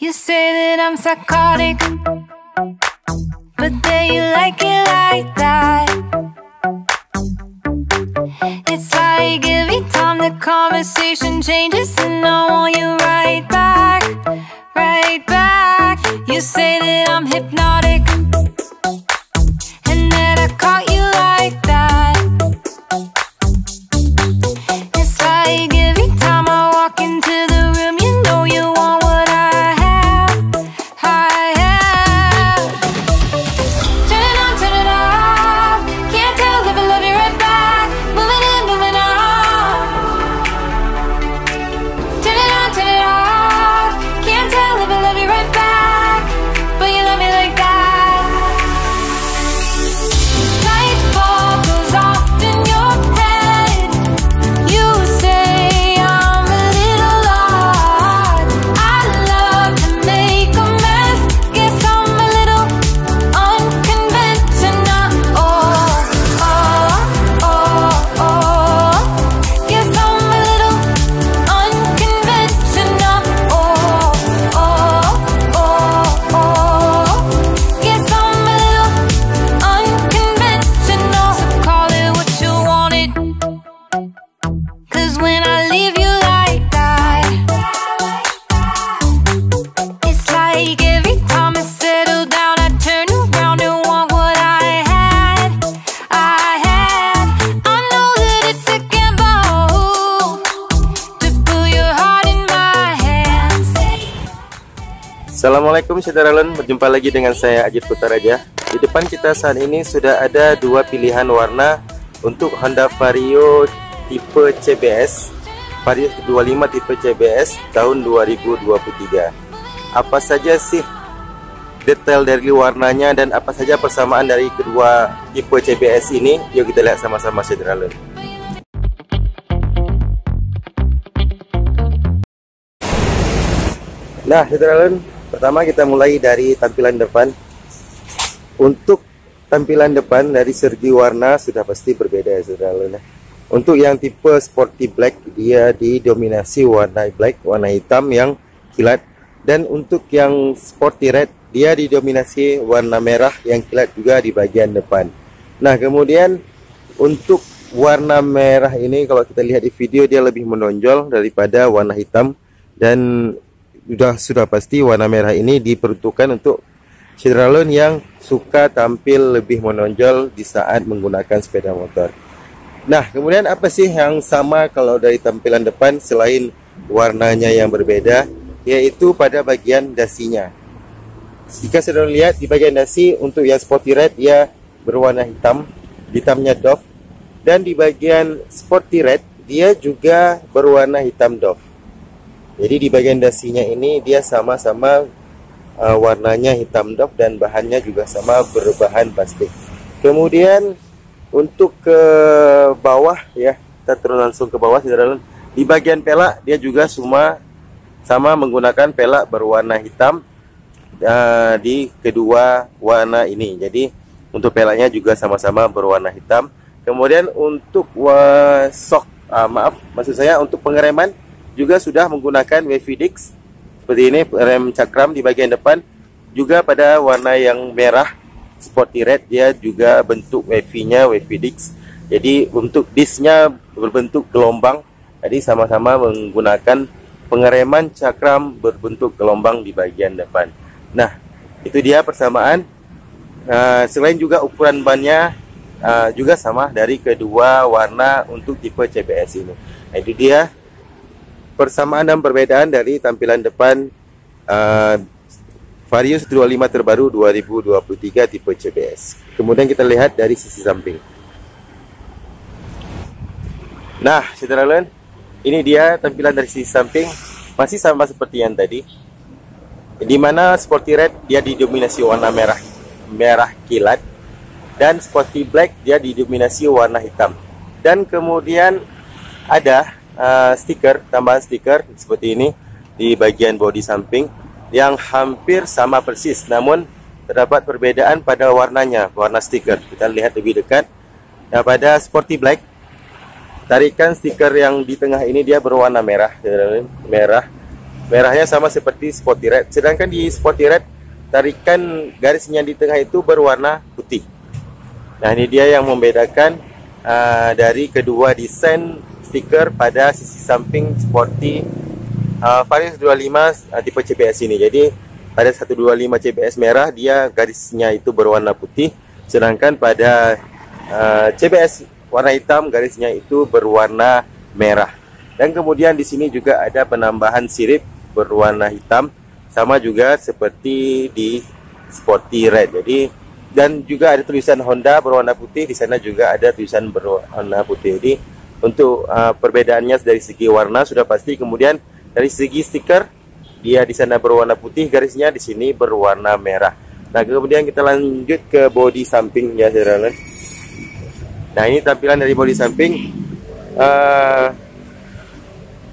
You say that I'm psychotic, but then you like it like that. It's like every time the conversation changes and I want you right back, right back. You say that I'm hypnotic and that I caught you like that. It's like every time I walk into the room, you know you want what I have, I have. Turn it on, turn it off. Can't tell if I love you right back. Moving in, moving on. Turn it on, turn it off. Can't tell if I love you right back, but you love me like that. Light bulb goes off in your head. You say I'm a little odd. I love to make a mess. Guess I'm a little unconventional. Oh, oh, oh, oh. Guess I'm a little unconventional. Oh, oh, oh, oh. Guess I'm a little unconventional. So call it what you wanted, 'cause when I leave you like that, it's like every time I settle down, I turn around and want what I had, I had. I know that it's a gamble to put your heart in my hands. Assalamualaikum Saudara-lun, berjumpa lagi dengan saya Ajit Putaraja. Di depan kita saat ini sudah ada dua pilihan warna untuk Honda Vario tipe CBS, Vario 25 tipe CBS tahun 2023. Apa saja sih detail dari warnanya dan apa saja persamaan dari kedua tipe CBS ini? Yuk kita lihat sama-sama Saudara-lun. Nah Saudara-lun, pertama kita mulai dari tampilan depan. Untuk tampilan depan dari segi warna sudah pasti berbeda ya Saudara-lun. Untuk yang tipe Sporty Black, dia didominasi warna black, warna hitam yang kilat. Dan untuk yang Sporty Red, dia didominasi warna merah yang kilat juga di bagian depan. Nah kemudian untuk warna merah ini, kalau kita lihat di video, dia lebih menonjol daripada warna hitam. Dan sudah pasti warna merah ini diperuntukkan untuk Saudara-lun yang suka tampil lebih menonjol di saat menggunakan sepeda motor. Nah kemudian apa sih yang sama kalau dari tampilan depan selain warnanya yang berbeda, yaitu pada bagian dasinya. Jika Saudara lihat di bagian dasi, untuk yang Sporty Red dia berwarna hitam, hitamnya doff. Dan di bagian Sporty Red dia juga berwarna hitam doff. Jadi di bagian dasinya ini dia sama-sama warnanya hitam doff dan bahannya juga sama berbahan plastik. Kemudian untuk ke bawah ya, kita turun langsung ke bawah Saudara-lun. Di bagian pelak dia juga semua sama menggunakan pelak berwarna hitam di kedua warna ini. Jadi untuk pelaknya juga sama-sama berwarna hitam. Kemudian untuk maksud saya untuk pengereman juga sudah menggunakan wavy disc seperti ini. Rem cakram di bagian depan juga pada warna yang merah Sporty Red, dia juga bentuk wavy-nya wavy disc. Jadi untuk disc-nya berbentuk gelombang, jadi sama-sama menggunakan pengereman cakram berbentuk gelombang di bagian depan. Nah itu dia persamaan. Selain juga ukuran bannya juga sama dari kedua warna untuk tipe CBS ini. Nah, itu dia persamaan dan perbedaan dari tampilan depan Vario 125 terbaru 2023 tipe CBS. Kemudian kita lihat dari sisi samping. Nah Saudara-lun, ini dia tampilan dari sisi samping, masih sama seperti yang tadi, di mana Sporty Red dia didominasi warna merah kilat, dan Sporty Black dia didominasi warna hitam. Dan kemudian ada tambahan stiker seperti ini di bagian bodi samping yang hampir sama persis, namun terdapat perbedaan pada warnanya, warna stiker. Kita lihat lebih dekat. Nah pada Sporty Black, tarikan stiker yang di tengah ini dia berwarna merah, merahnya sama seperti Sporty Red. Sedangkan di Sporty Red tarikan garisnya di tengah itu berwarna putih. Nah, ini dia yang membedakan dari kedua desain stiker pada sisi samping Sporty Vario 125 tipe CBS ini. Jadi pada 125 CBS merah dia garisnya itu berwarna putih, sedangkan pada CBS warna hitam garisnya itu berwarna merah. Dan kemudian di sini juga ada penambahan sirip berwarna hitam, sama juga seperti di Sporty Red. Jadi dan juga ada tulisan Honda berwarna putih, di sana juga ada tulisan berwarna putih. Jadi untuk perbedaannya dari segi warna sudah pasti. Kemudian dari segi stiker, dia di sana berwarna putih, garisnya di sini berwarna merah. Nah, kemudian kita lanjut ke bodi samping ya, saudara. Nah, ini tampilan dari bodi samping.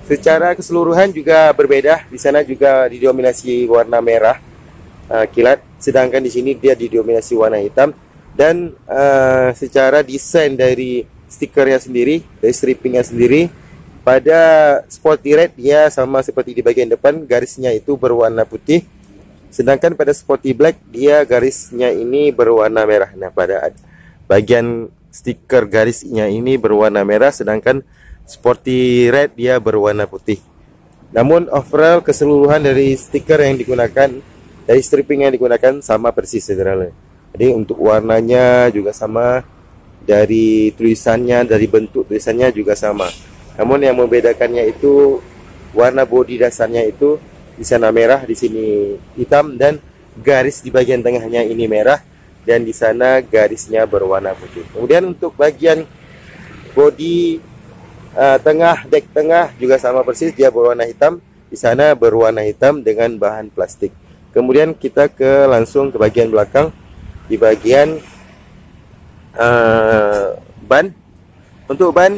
Secara keseluruhan juga berbeda. Di sana juga didominasi warna merah kilat, sedangkan di sini dia didominasi warna hitam. Dan secara desain dari stikernya sendiri, dari strippingnya sendiri, pada Sporty Red dia sama seperti di bagian depan, garisnya itu berwarna putih. Sedangkan pada Sporty Black dia garisnya ini berwarna merah. Nah, pada bagian stiker garisnya ini berwarna merah, sedangkan Sporty Red dia berwarna putih. Namun overall keseluruhan dari stiker yang digunakan, dari stripping yang digunakan sama persis, saudara. Jadi untuk warnanya juga sama, dari tulisannya, dari bentuk tulisannya juga sama. Namun yang membedakannya itu warna bodi dasarnya itu di sana merah, di sini hitam, dan garis di bagian tengahnya ini merah, dan di sana garisnya berwarna putih. Kemudian untuk bagian bodi tengah, dek tengah juga sama persis, dia berwarna hitam, di sana berwarna hitam dengan bahan plastik. Kemudian kita langsung ke bagian belakang. Di bagian ban, untuk ban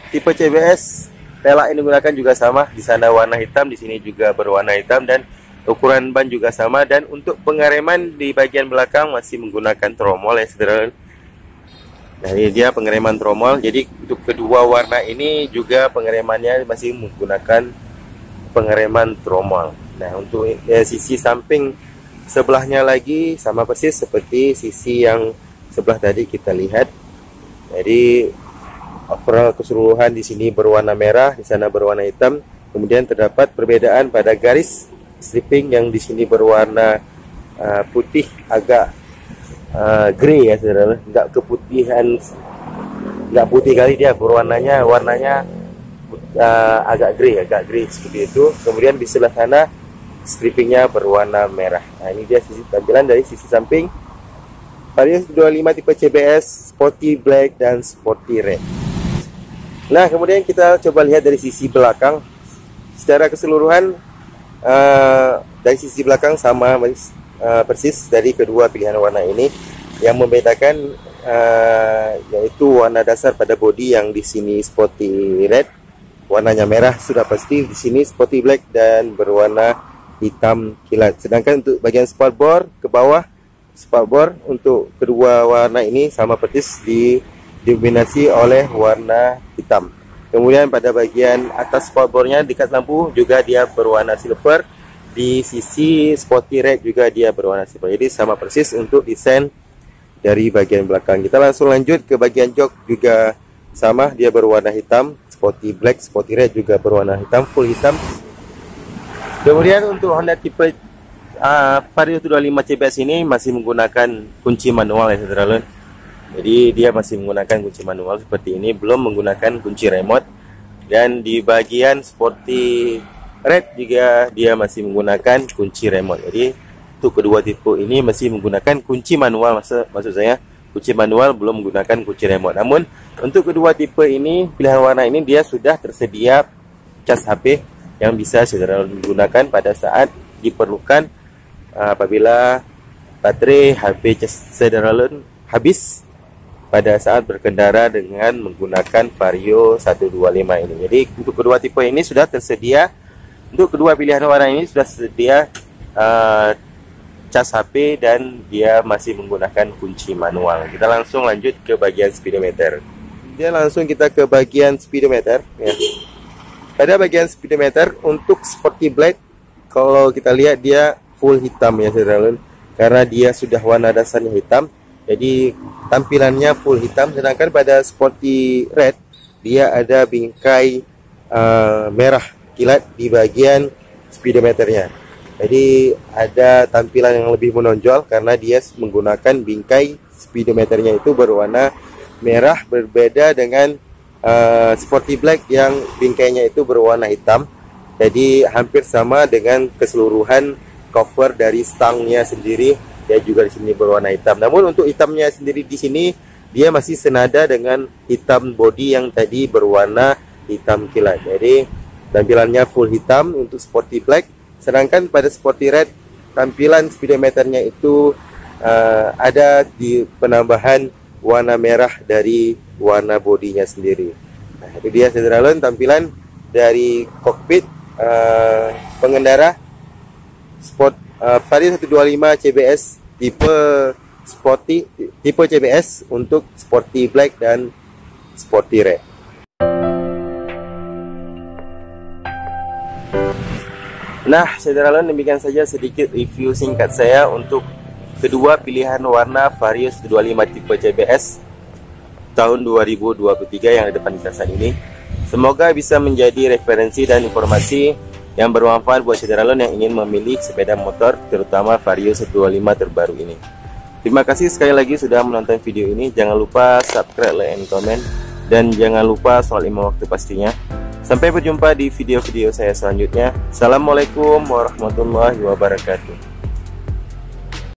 tipe CBS pelak yang digunakan juga sama, di sana warna hitam, di sini juga berwarna hitam, dan ukuran ban juga sama. Dan untuk pengereman di bagian belakang masih menggunakan tromol ya, saudara. Nah, ini dia pengereman tromol. Jadi untuk kedua warna ini juga pengeremannya masih menggunakan pengereman tromol. Nah, untuk sisi samping sebelahnya lagi sama persis seperti sisi yang sebelah tadi kita lihat. Jadi overall keseluruhan di sini berwarna merah, di sana berwarna hitam. Kemudian terdapat perbedaan pada garis stripping yang di sini berwarna putih, agak grey ya, saudara. Enggak keputihan, enggak putih kali dia, warnanya agak grey seperti itu. Kemudian di sebelah sana strippingnya berwarna merah. Nah, ini dia sisi tampilan dari sisi samping Vario 25 tipe CBS, Sporty Black dan Sporty Red. Nah, kemudian kita coba lihat dari sisi belakang. Secara keseluruhan dari sisi belakang sama persis dari kedua pilihan warna ini. Yang membedakan yaitu warna dasar pada bodi, yang di sini Sporty Red warnanya merah sudah pasti, di sini Sporty Black dan berwarna hitam kilat. Sedangkan untuk bagian spaltboard ke bawah, spaltboard untuk kedua warna ini sama persis didominasi oleh warna hitam. Kemudian pada bagian atas spaltboardnya dekat lampu juga dia berwarna silver. Di sisi Sporty Red juga dia berwarna silver. Jadi sama persis untuk desain dari bagian belakang. Kita langsung lanjut ke bagian jok, juga sama, dia berwarna hitam. Sporty Black, Sporty Red juga berwarna hitam, full hitam. Kemudian untuk Honda tipe Vario 25 CBS ini masih menggunakan kunci manual ya, saudara. Jadi dia masih menggunakan kunci manual seperti ini, belum menggunakan kunci remote. Dan di bagian Sporty Red juga dia masih menggunakan kunci remote. Jadi untuk kedua tipe ini masih menggunakan kunci manual, maksud saya kunci manual, belum menggunakan kunci remote. Namun untuk kedua tipe ini, pilihan warna ini dia sudah tersedia cas HP yang bisa saudara gunakan pada saat diperlukan apabila baterai HP cas saudara habis pada saat berkendara dengan menggunakan Vario 125 ini. Jadi untuk kedua tipe ini sudah tersedia. Untuk kedua pilihan warna ini sudah tersedia cas HP dan dia masih menggunakan kunci manual. Kita langsung lanjut ke bagian speedometer. Langsung kita ke bagian speedometer ya. Pada bagian speedometer untuk Sporty Black kalau kita lihat dia full hitam ya saudara, karena dia sudah warna dasarnya hitam, jadi tampilannya full hitam. Sedangkan pada Sporty Red dia ada bingkai merah kilat di bagian speedometernya. Jadi ada tampilan yang lebih menonjol karena dia menggunakan bingkai speedometernya itu berwarna merah, berbeda dengan Sporty Black yang bingkainya itu berwarna hitam. Jadi hampir sama dengan keseluruhan cover dari stangnya sendiri, dia juga di sini berwarna hitam. Namun untuk hitamnya sendiri di sini dia masih senada dengan hitam body yang tadi berwarna hitam kilat. Jadi tampilannya full hitam untuk Sporty Black. Sedangkan pada Sporty Red tampilan speedometernya itu ada di penambahan warna merah dari warna bodinya sendiri. Nah, itu dia saudara tampilan dari kokpit pengendara Sport Vario 125 CBS tipe Sporty, tipe CBS untuk Sporty Black dan Sporty Red. Nah, saudara, demikian saja sedikit review singkat saya untuk kedua pilihan warna Vario 125 tipe CBS tahun 2023 yang ada depan kita saat ini. Semoga bisa menjadi referensi dan informasi yang bermanfaat buat saudara yang ingin memilih sepeda motor, terutama Vario 125 terbaru ini. Terima kasih sekali lagi sudah menonton video ini. Jangan lupa subscribe, like, and comment, dan jangan lupa soal 5 waktu pastinya. Sampai berjumpa di video-video saya selanjutnya. Assalamualaikum warahmatullahi wabarakatuh.